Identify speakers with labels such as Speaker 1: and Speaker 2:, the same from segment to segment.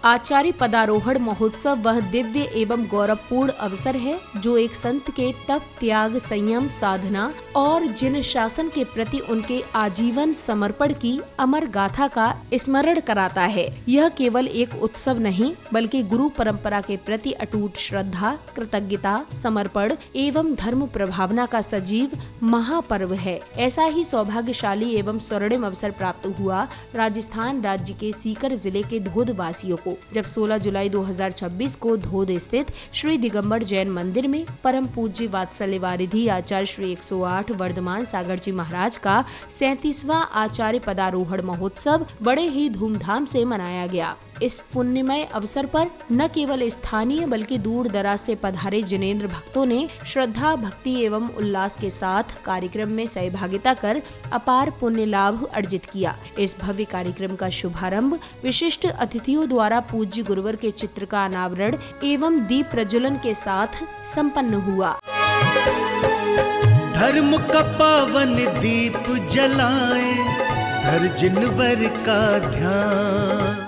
Speaker 1: आचार्य पदारोहण महोत्सव वह दिव्य एवं गौरवपूर्ण अवसर है जो एक संत के तप, त्याग, संयम, साधना और जिन शासन के प्रति उनके आजीवन समर्पण की अमर गाथा का स्मरण कराता है। यह केवल एक उत्सव नहीं बल्कि गुरु परंपरा के प्रति अटूट श्रद्धा, कृतज्ञता, समर्पण एवं धर्म प्रभावना का सजीव महापर्व है। ऐसा ही सौभाग्यशाली एवं स्वर्णिम अवसर प्राप्त हुआ राजस्थान राज्य के सीकर जिले के धोद वासियों को, जब 16 जुलाई 2026 को धोद स्थित श्री दिगंबर जैन मंदिर में परम पूज्य वात्सल्य वारिधि आचार्य श्री 108 वर्धमान सागर जी महाराज का 37वां आचार्य पदारोहण महोत्सव बड़े ही धूमधाम से मनाया गया। इस पुण्यमय अवसर पर न केवल स्थानीय बल्कि दूर दराज से पधारे जिनेंद्र भक्तों ने श्रद्धा, भक्ति एवं उल्लास के साथ कार्यक्रम में सहभागिता कर अपार पुण्य लाभ अर्जित किया। इस भव्य कार्यक्रम का शुभारंभ विशिष्ट अतिथियों द्वारा पूज्य गुरुवर के चित्र का अनावरण एवं दीप प्रज्वलन के साथ संपन्न हुआ।
Speaker 2: धर्म का पावन दीप जलाए, धर जिनवर का ध्यान।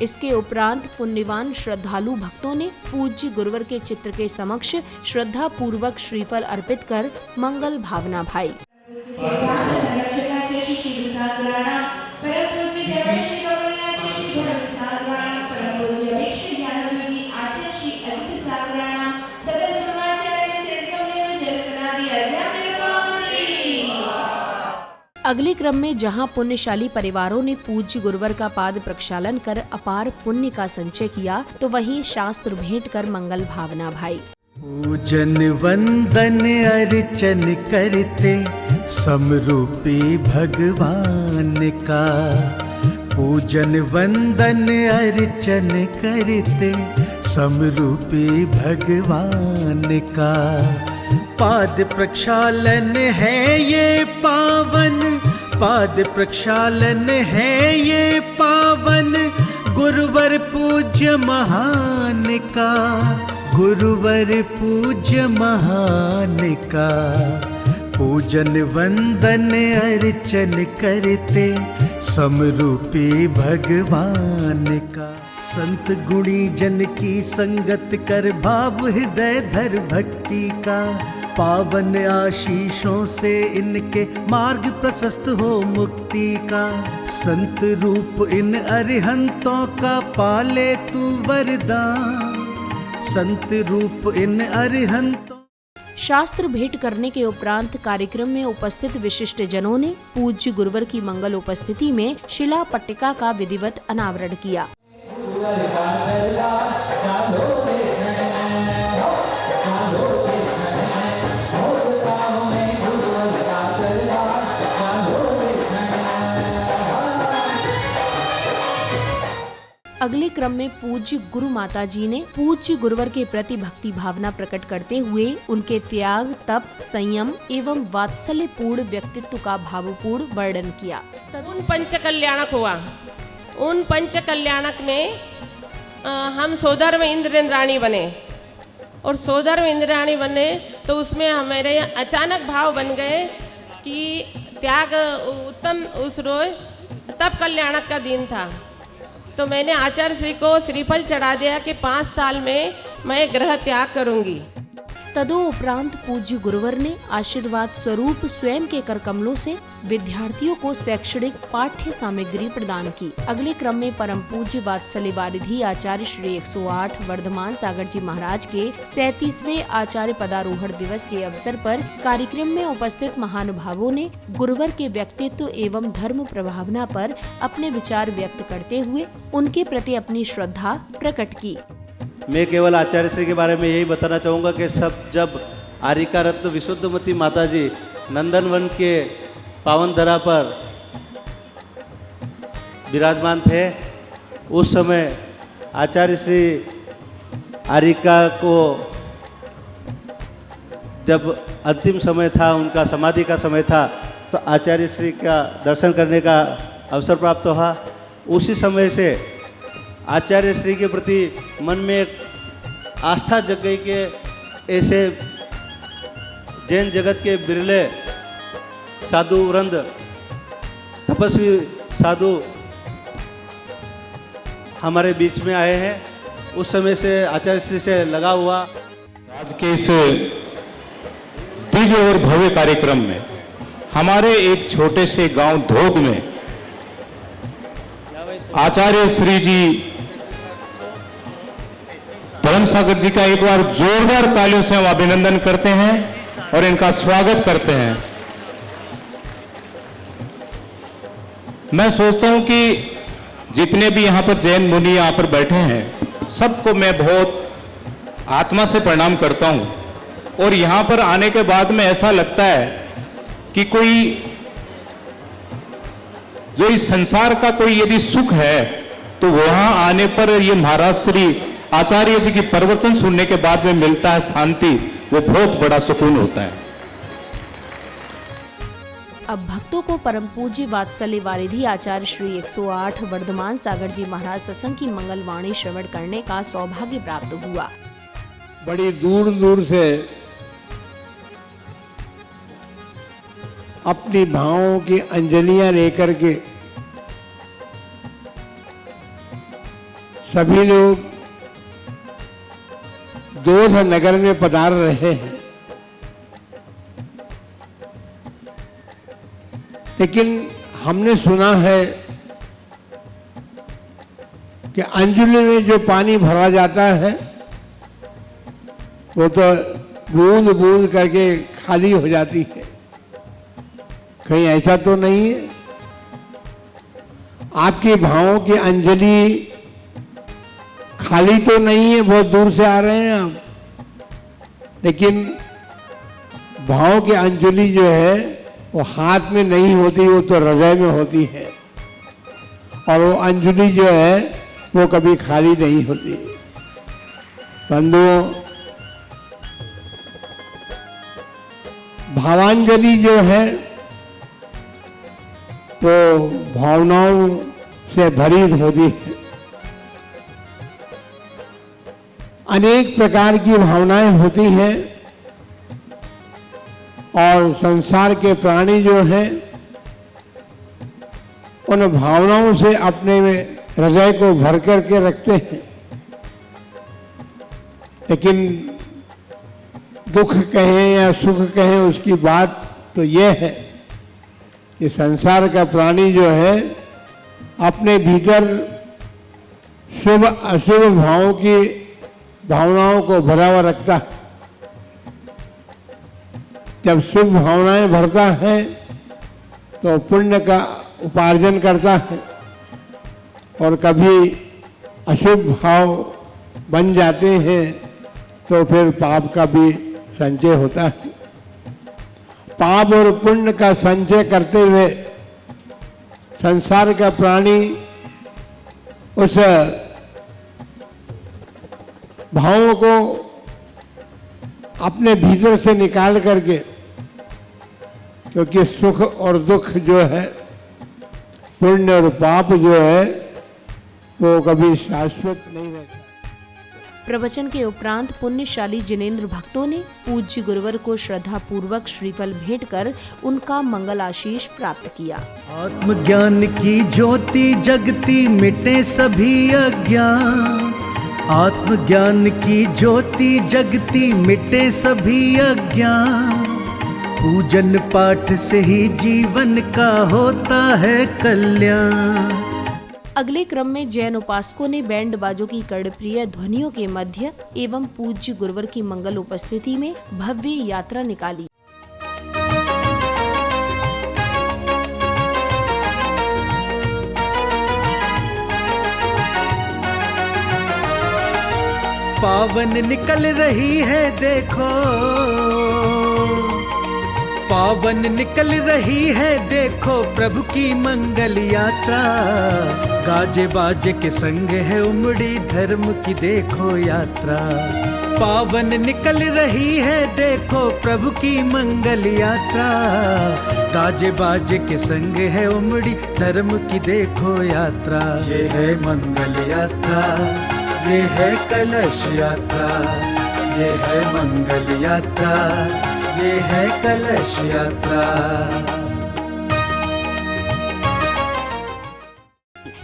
Speaker 1: इसके उपरांत पुण्यवान श्रद्धालु भक्तों ने पूज्य गुरुवर के चित्र के समक्ष श्रद्धा पूर्वक श्रीफल अर्पित कर मंगल भावना भाई। अगले क्रम में जहां पुण्यशाली परिवारों ने पूज्य गुरुवर का पाद प्रक्षालन कर अपार पुण्य का संचय किया, तो वहीं शास्त्र भेंट कर मंगल भावना भाई।
Speaker 2: पूजन वंदन अर्चन करते समरूपी भगवान का, पूजन वंदन अर्चन करते समरूपी भगवान का। पाद प्रक्षालन है ये पावन, पाद प्रक्षालन है ये पावन, गुरुवर पूज्य महान का, गुरुवर पूज्य महान का। पूजन वंदन अर्चन करते समरूपी भगवान का। संत गुणी जन की संगत कर भाव हृदय धर भक्ति का, पावन आशीषों से इनके मार्ग प्रशस्त हो मुक्ति का। संत रूप इन अरिहंतों का पाले तू वरदान, संत रूप इन अरिहंतों।
Speaker 1: शास्त्र भेंट करने के उपरांत कार्यक्रम में उपस्थित विशिष्ट जनों ने पूज्य गुरुवर की मंगल उपस्थिति में शिला पट्टिका का विधिवत अनावरण किया। अगले क्रम में पूज्य गुरु माता जी ने पूज्य गुरुवर के प्रति भक्ति भावना प्रकट करते हुए उनके त्याग, तप, संयम एवं वात्सल्य पूर्ण व्यक्तित्व का भावपूर्ण वर्णन किया।
Speaker 3: उन पंच कल्याणक हुआ, उन पंच कल्याणक में हम सोधर्म इंद्राणी बने, और सोधर्म इंद्राणी बने तो उसमें हमारे अचानक भाव बन गए कि त्याग उत्तम। उस रोज तब कल्याणक का दिन था, तो मैंने आचार्य श्री को श्रीफल चढ़ा दिया कि 5 साल में मैं ग्रह त्याग करूंगी।
Speaker 1: तदोपरांत पूज्य गुरुवर ने आशीर्वाद स्वरूप स्वयं के कर कमलों से विद्यार्थियों को शैक्षणिक पाठ्य सामग्री प्रदान की। अगले क्रम में परम पूज्य वात्सल्य वारिधि आचार्य श्री 108 वर्धमान सागर जी महाराज के 37वें आचार्य पदारोहण दिवस के अवसर पर कार्यक्रम में उपस्थित महानुभावों ने गुरुवर के व्यक्तित्व एवं धर्म प्रभावना पर अपने विचार व्यक्त करते हुए उनके प्रति अपनी श्रद्धा प्रकट की।
Speaker 4: मैं केवल आचार्य श्री के बारे में यही बताना चाहूँगा कि जब आरिका रत्न विशुद्धमती माता जी नंदनवन के पावन धरा पर विराजमान थे, उस समय आचार्य श्री आरिका को जब अंतिम समय था, उनका समाधि का समय था, तो आचार्य श्री का दर्शन करने का अवसर प्राप्त हुआ। उसी समय से आचार्य श्री के प्रति मन में एक आस्था जग गई कि ऐसे जैन जगत के बिरले साधु वृंद, तपस्वी साधु हमारे बीच में आए हैं। उस समय से आचार्य श्री से लगा हुआ
Speaker 5: आज के इस दिव्य और भव्य कार्यक्रम में हमारे एक छोटे से गांव धोद में आचार्य श्री जी धर्मसागर जी का एक बार जोरदार तालियों से हम अभिनंदन करते हैं और इनका स्वागत करते हैं। मैं सोचता हूं कि जितने भी यहां पर जैन मुनि यहां पर बैठे हैं सबको मैं बहुत आत्मा से प्रणाम करता हूं और यहां पर आने के बाद में ऐसा लगता है कि कोई जो इस संसार का कोई यदि सुख है तो वहां आने पर ये महाराज श्री आचार्य जी की प्रवचन सुनने के बाद में मिलता है शांति, वो बहुत बड़ा सुकून होता है।
Speaker 1: अब भक्तों को परम पूज्य वात्सल्य वारिधि आचार्य श्री 108 वर्धमान सागर जी महाराज सत्संग की मंगलवाणी श्रवण करने का सौभाग्य प्राप्त हुआ।
Speaker 6: बड़ी दूर दूर से अपनी भावों की अंजलियां लेकर के सभी लोग दोध नगर में पधार रहे हैं, लेकिन हमने सुना है कि अंजलि में जो पानी भरा जाता है वो तो बूंद बूंद करके खाली हो जाती है। कहीं ऐसा तो नहीं है? आपकी भावों की अंजलि खाली तो नहीं है, बहुत दूर से आ रहे हैं आप, लेकिन भाव की अंजलि जो है वो हाथ में नहीं होती, वो तो हृदय में होती है, और वो अंजलि जो है वो कभी खाली नहीं होती। बंधुओं, भावांजलि जो है वो भावनाओं से भरी होती है। अनेक प्रकार की भावनाएं होती हैं और संसार के प्राणी जो हैं उन भावनाओं से अपने में हृदय को भर करके रखते हैं, लेकिन दुख कहें या सुख कहें उसकी बात तो यह है कि संसार का प्राणी जो है अपने भीतर शुभ अशुभ भावों की भावनाओं को भरा हुआ रखता है। जब शुभ भावनाएं भरता है तो पुण्य का उपार्जन करता है, और कभी अशुभ भाव बन जाते हैं तो फिर पाप का भी संचय होता है। पाप और पुण्य का संचय करते हुए संसार का प्राणी उस भावों को अपने भीतर से निकाल करके, क्योंकि सुख और दुख जो है, पुण्य और पाप जो है वो कभी शाश्वत नहीं रहता।
Speaker 1: प्रवचन के उपरांत पुण्यशाली जिनेंद्र भक्तों ने पूज्य गुरुवर को श्रद्धा पूर्वक श्रीफल भेंट कर उनका मंगल आशीष प्राप्त किया।
Speaker 2: आत्मज्ञान की ज्योति जगती मिटे सभी अज्ञान, आत्मज्ञान की ज्योति जगती मिटे सभी अज्ञान, पूजन पाठ से ही जीवन का होता है कल्याण।
Speaker 1: अगले क्रम में जैन उपासकों ने बैंड बाजों की कर्णप्रिय ध्वनियों के मध्य एवं पूज्य गुरुवर की मंगल उपस्थिति में भव्य यात्रा निकाली।
Speaker 2: पावन निकल रही है देखो, पावन निकल रही है देखो प्रभु की मंगल यात्रा, गाजे बाजे के संग है उमड़ी धर्म की देखो यात्रा। पावन निकल रही है देखो प्रभु की मंगल यात्रा, गाजे बाजे के संग है उमड़ी धर्म की देखो यात्रा। ये है मंगल यात्रा, ये है कलश यात्रा, ये है मंगल यात्रा, ये है कलश यात्रा।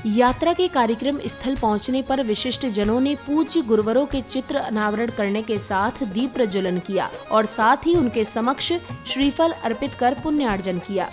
Speaker 1: यात्रा के कार्यक्रम स्थल पहुंचने पर विशिष्ट जनों ने पूज्य गुरुवरों के चित्र अनावरण करने के साथ दीप प्रज्वलन किया और साथ ही उनके समक्ष श्रीफल अर्पित कर पुण्यार्जन किया।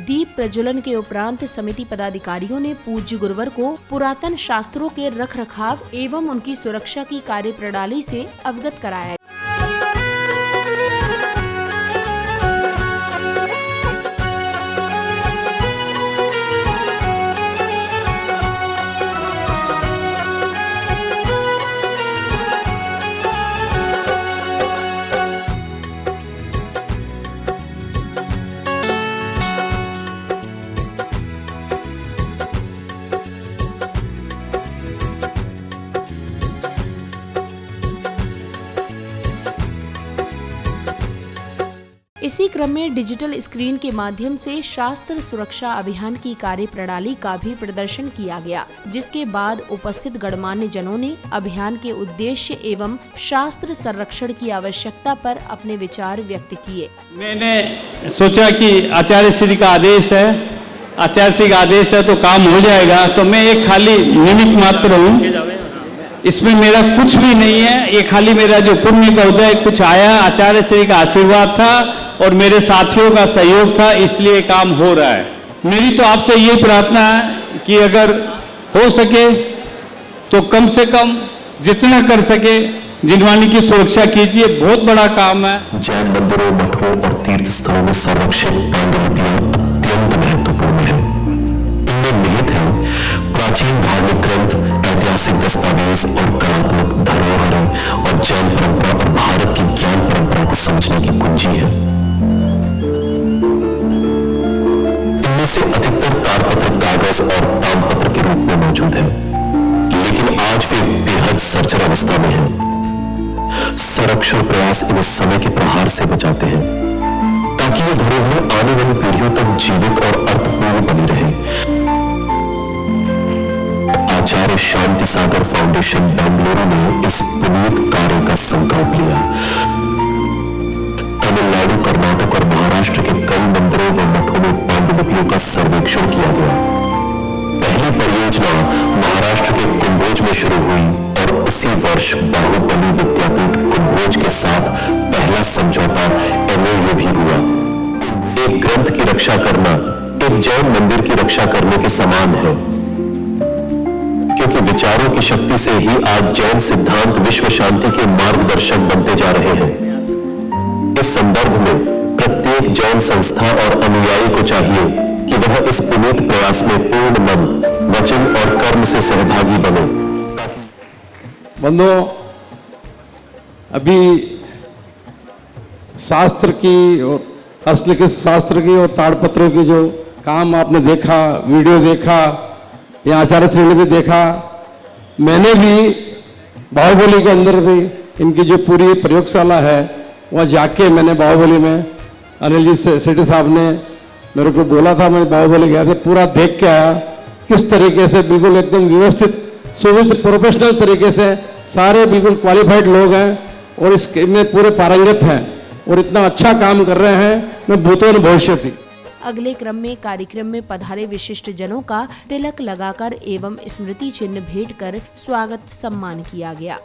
Speaker 1: दीप प्रज्वलन के उपरांत समिति पदाधिकारियों ने पूज्य गुरुवर को पुरातन शास्त्रों के रखरखाव एवं उनकी सुरक्षा की कार्य प्रणाली से अवगत कराया। इसी क्रम में डिजिटल स्क्रीन के माध्यम से शास्त्र सुरक्षा अभियान की कार्य प्रणाली का भी प्रदर्शन किया गया, जिसके बाद उपस्थित गणमान्य जनों ने अभियान के उद्देश्य एवं शास्त्र संरक्षण की आवश्यकता पर अपने विचार व्यक्त किए।
Speaker 7: मैंने सोचा कि आचार्य श्री का आदेश है, आचार्य श्री का आदेश है तो काम हो जाएगा, तो मैं एक खाली निमित्त मात्र हूँ, इसमें मेरा कुछ भी नहीं है। ये खाली मेरा जो पुण्य का उदय कुछ आया, आचार्य श्री का आशीर्वाद था और मेरे साथियों का सहयोग था, इसलिए काम हो रहा है। मेरी तो आपसे ये प्रार्थना है कि अगर हो सके तो कम से कम जितना कर सके जिनवानी की सुरक्षा कीजिए, बहुत बड़ा काम है।
Speaker 8: जैन मंदिरों, मठों और तीर्थ स्थलों में संरक्षित पांडुलिपियां अत्यंत महत्वपूर्ण है। इनमें निहित है प्राचीन धार्मिक ग्रंथ, ऐतिहासिक दस्तावेज और कलात्मक धरोहरें और जैन परंपरा और भारत की ज्ञान परंपरा को समझने की कुंजी है। इनमें से अधिकतर तारपत्र, कागज और तामपत्र के रूप में मौजूद है, लेकिन आज वे बेहद सर्जर अवस्था में है। संरक्षण प्रयास इन्हें समय के प्रहार से बचाते हैं ताकि ये धरोहरें आने वाली पीढ़ियों तक जीवित और अर्थपूर्ण बनी रहे। आचार्य शांति सागर फाउंडेशन बेंगलुरु ने इस पुनीत कार्य का संकल्प लिया। तमिलनाडु, कर्नाटक और महाराष्ट्र के कई मंदिरों व मठों में पांडुलिपियों का सर्वेक्षण किया गया। पहली परियोजना महाराष्ट्र के कुंभोज में शुरू हुई और उसी वर्ष बाहुबली विद्यापीठ कुंभोज के साथ पहला समझौता MOU भी हुआ। एक ग्रंथ की रक्षा करना एक जैन मंदिर की रक्षा करने के समान है, क्योंकि विचारों की शक्ति से ही आज जैन सिद्धांत विश्व शांति के मार्गदर्शक बनते जा रहे हैं। इस संदर्भ में प्रत्येक जैन संस्था और अनुयायी को चाहिए कि वह इस पुनीत प्रयास में पूर्ण मन, वचन और कर्म से सहभागी बने।
Speaker 6: बंधुओं, अभी शास्त्र की और हस्तलिखित शास्त्र की और ताड़पत्रों की जो काम आपने देखा, वीडियो देखा, या आचार्य श्री ने भी देखा, मैंने भी बाहुबली के अंदर भी इनकी जो पूरी प्रयोगशाला है वहाँ जाके मैंने बाहुबली में अनिल जी सेठी साहब ने मेरे को बोला था, मैं बाहुबली गया था, पूरा देख के आया किस तरीके से बिल्कुल एकदम व्यवस्थित सुविध प्रोफेशनल तरीके से सारे बिल्कुल क्वालिफाइड लोग हैं और इसमें पूरे पारंगत हैं और इतना अच्छा काम कर रहे हैं, मैं भूतो न भविष्यति।
Speaker 1: अगले क्रम में कार्यक्रम में पधारे विशिष्ट जनों का तिलक लगाकर एवं स्मृति चिन्ह भेंट कर स्वागत सम्मान किया गया।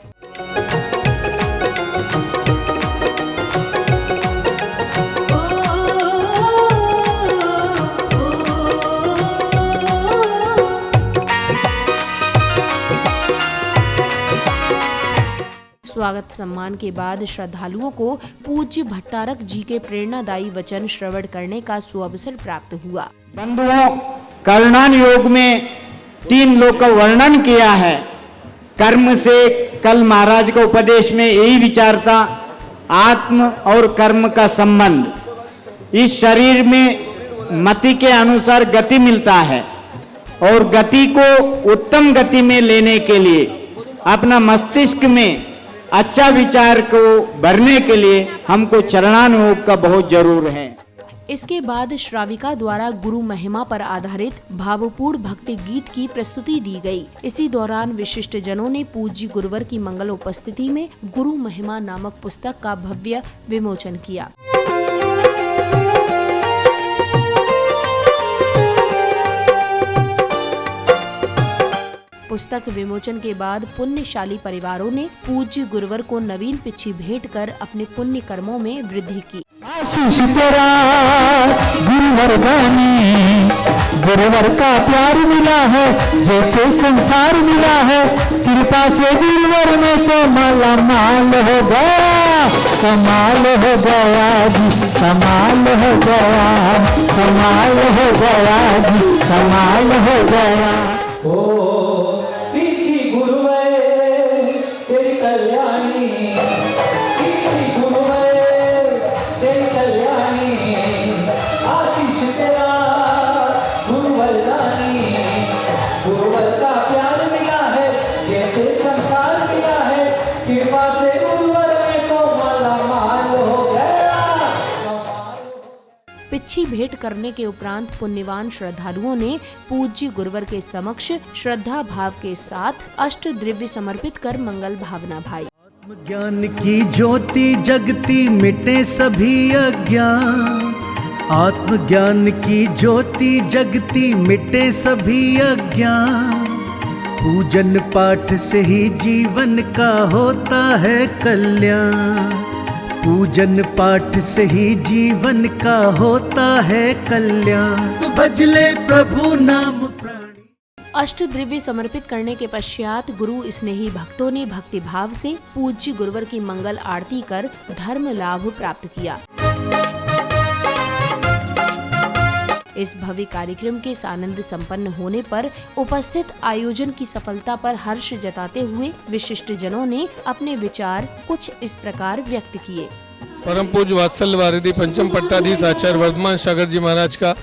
Speaker 1: स्वागत सम्मान के बाद श्रद्धालुओं को पूज्य भट्टारक जी के प्रेरणादायी वचन श्रवण करने का सुअवसर प्राप्त हुआ।
Speaker 9: बंधुओं, कर्णान योग में 3 लोक का वर्णन किया है। कर्म से कल महाराज का उपदेश में यही विचार था, आत्म और कर्म का संबंध। इस शरीर में मति के अनुसार गति मिलता है और गति को उत्तम गति में लेने के लिए अपना मस्तिष्क में अच्छा विचार को भरने के लिए हमको चरणानुयोग का बहुत जरूर है।
Speaker 1: इसके बाद श्राविका द्वारा गुरु महिमा पर आधारित भावपूर्ण भक्ति गीत की प्रस्तुति दी गई। इसी दौरान विशिष्ट जनों ने पूज्य गुरुवर की मंगल उपस्थिति में गुरु महिमा नामक पुस्तक का भव्य विमोचन किया। पुस्तक विमोचन के बाद पुण्यशाली परिवारों ने पूज्य गुरुवर को नवीन पिच्छी भेंट कर अपने पुण्य कर्मों में वृद्धि की।
Speaker 10: आशीष तेरा गुरुवर गाने, गुरुवर का प्यार मिला है जैसे संसार मिला है, कृपा से गुरुवर में तो माला माल हो गया, कमाल हो गया जी, कमाल हो गया, कमाल हो गया जी, कमाल हो गया।
Speaker 1: पिच्छी भेंट करने के उपरांत पुण्यवान श्रद्धालुओं ने पूज्य गुरुवर के समक्ष श्रद्धा भाव के साथ अष्ट द्रव्य समर्पित कर मंगल भावना भाई।
Speaker 2: आत्मज्ञान की ज्योति जगती मिटे सभी अज्ञान, आत्मज्ञान की ज्योति जगती मिटे सभी अज्ञान, पूजन पाठ से ही जीवन का होता है कल्याण, पूजन पाठ से ही जीवन का होता है कल्याण, तो भजले प्रभु नाम प्राणी।
Speaker 1: अष्ट द्रव्य समर्पित करने के पश्चात गुरु स्नेही भक्तों ने भक्ति भाव से पूज्य गुरुवर की मंगल आरती कर धर्म लाभ प्राप्त किया। इस भव्य कार्यक्रम के सानंद संपन्न होने पर उपस्थित आयोजन की सफलता पर हर्ष जताते हुए विशिष्ट जनों ने अपने विचार कुछ इस प्रकार व्यक्त किए।
Speaker 11: परम पूज्य वात्सल्य वारिधि पंचम पट्टाधीश आचार्य वर्धमान सागर जी महाराज का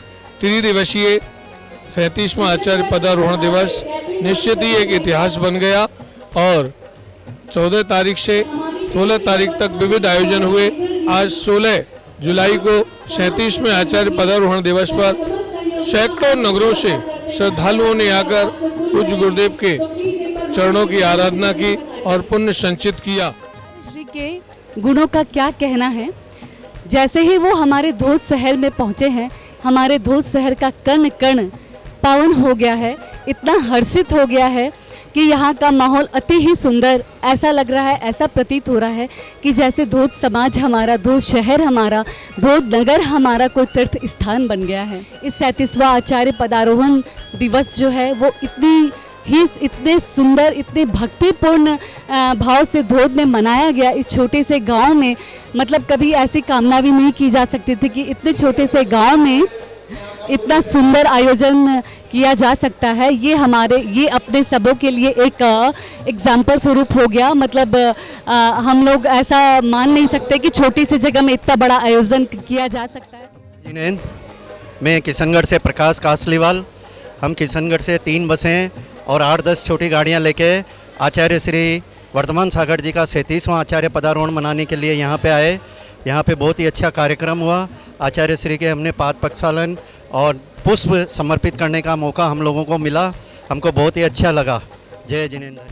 Speaker 11: त्रिदिवसीय 37वां आचार्य पदारोहण दिवस निश्चित ही एक इतिहास बन गया और 14 तारीख से 16 तारीख तक विविध आयोजन हुए। आज 16 जुलाई को 37वें आचार्य पदारोहण दिवस पर सैकड़ों नगरों से श्रद्धालुओं ने आकर पूज्य गुरुदेव के चरणों की आराधना की और पुण्य संचित किया।
Speaker 12: श्री के गुणों का क्या कहना है। जैसे ही वो हमारे धोत शहर में पहुंचे हैं, हमारे धोत शहर का कण कण पावन हो गया है, इतना हर्षित हो गया है कि यहाँ का माहौल अति ही सुंदर ऐसा लग रहा है, ऐसा प्रतीत हो रहा है कि जैसे धोत समाज हमारा, धोत शहर हमारा, धोत नगर हमारा कोई तीर्थ स्थान बन गया है। इस 37वां आचार्य पदारोहण दिवस जो है वो इतने सुंदर, इतने भक्तिपूर्ण भाव से धोत में मनाया गया। इस छोटे से गांव में मतलब कभी ऐसी कामना भी नहीं की जा सकती थी कि इतने छोटे से गांव में इतना सुंदर आयोजन किया जा सकता है। ये अपने सबों के लिए एक एग्जाम्पल स्वरूप हो गया। मतलब हम लोग ऐसा मान नहीं सकते कि छोटी सी जगह में इतना बड़ा आयोजन किया जा सकता है।
Speaker 13: जिनेंद्र, मैं किशनगढ़ से प्रकाश कासलीवाल। हम किशनगढ़ से 3 बसें और 8-10 छोटी गाड़ियां लेके आचार्य श्री वर्धमान सागर जी का 37वां आचार्य पदारोहण मनाने के लिए यहाँ पे आए। यहाँ पे बहुत ही अच्छा कार्यक्रम हुआ। आचार्य श्री के हमने पाद प्रक्षालन और पुष्प समर्पित करने का मौका हम लोगों को मिला। हमको बहुत ही अच्छा लगा। जय जिनेंद्र।